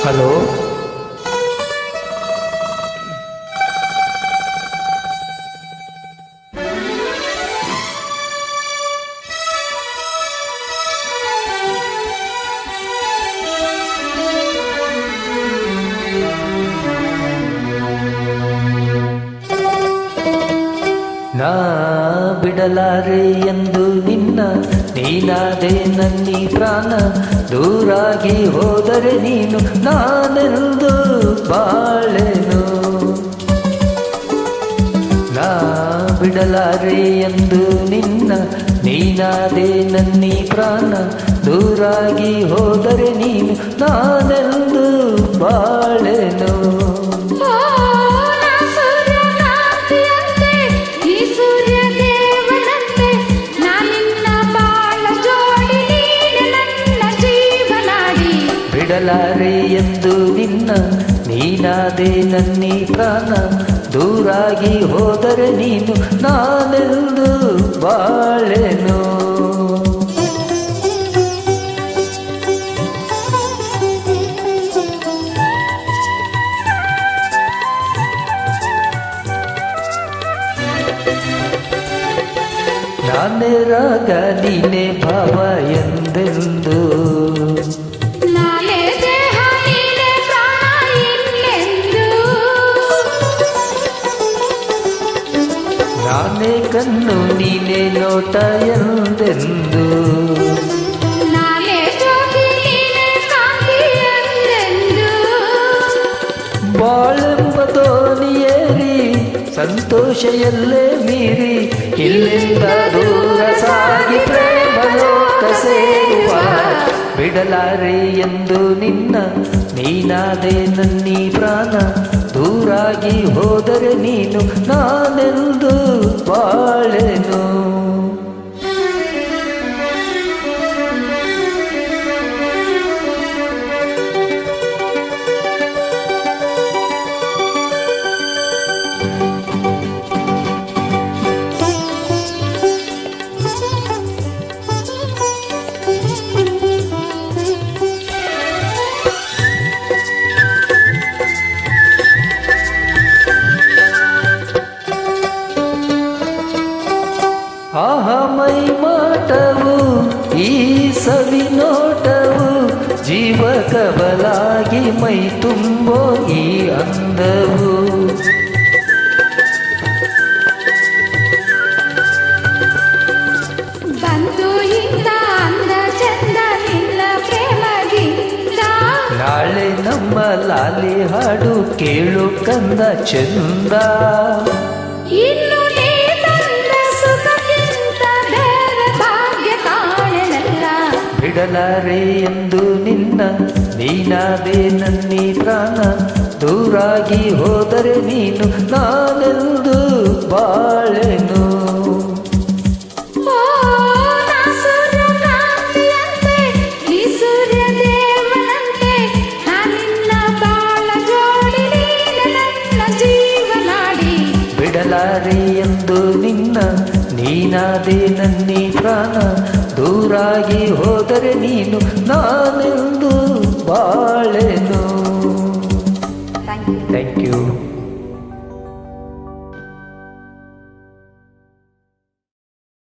Hello, ನಾ ಬಿಡಲಾರೆ ಎಂದು ನಿನ್ನ, ನೀನಾದೆ ನನ್ನಿ ಪ್ರಾಣ. ದೂರಾಗಿ ಹೋದರೆ ನೀನು ನಾನೆಂದು ಬಾಳೆನು. ನಾ ಬಿಡಲಾರೆ ಎಂದು ನಿನ್ನ, ನೀನಾದೆ ನನ್ನಿ ಪ್ರಾಣ. ದೂರಾಗಿ ಹೋದರೆ ನೀನು ನಾನೆಂದು ಬಾಳೆನು. ಬಿಡಲಾರೆ ಎಂದು ನಿನ್ನ, ನೀನಾದೆ ನನ್ನಿ ಪ್ರಾಣ. ದೂರಾಗಿ ಹೋದರೆ ನೀನು ನಾನೆಂದು ಬಾಳೆನು. ನಾನೇ ರಾಗ ನೀನೇ ಭಾವ ಎಂದೆಂದು, ನಾನೇ ಕಣ್ಣು ನೀನೇ ನೋಟ ಎಂದೆಂದು, ಬಾಳೆಂಬ ದೋಣಿಯೇರಿ ಸಂತೋಷ ಎಲ್ಲೇ ಮೀರಿ, ಇಲ್ಲಿಂದ ದೂರ ಸಾಗಿ ಪ್ರೇಮ ಲೋಕ ಸೇರುವ. ಬಿಡಲಾರೆ ಎಂದು ನಿನ್ನ, ನೀನಾದೆ ನನ್ನಿ ಪ್ರಾಣ. ದೂರಾಗಿ ಹೋದರೆ ನೀನು ನಾನೆಂದು ಬಾಳೆನು. ಆಹ ಮೈ ಮಾಟವು ಈ ಸವಿ ನೋಟವು, ಜೀವ ಕಬಲಾಗಿ ಮೈ ತುಂಬೋ ಈ ಅಂದವು. ಬಂತು ಇಂದ ಅಂದ ಚಂದ ನಿನ್ನ ಪ್ರೇಮದಿಂದ, ನಾಳೆ ನಮ್ಮ ಲಾಲಿ ಹಾಡು ಕೇಳು ಕಂದ ಚಂದ. ಇನ್ನು ಬಿಡಲಾರೆ ಎಂದು ನಿನ್ನ, ನೀನಾದೆ ನನ್ನಿ ಪ್ರಾಣ. ದೂರಾಗಿ ಹೋದರೆ ನೀನು ನಾನೆಂದು ಬಾಳೆನು. ಬಿಡಲಾರೆ ಎಂದು ನಿನ್ನ, ನೀನಾದೆ ನನ್ನಿ ಪ್ರಾಣ. ದೂರಾಗಿ ಹೋದರೆ ನೀನು ನಾನೆಂದು ಬಾಳೆನು. Thank you.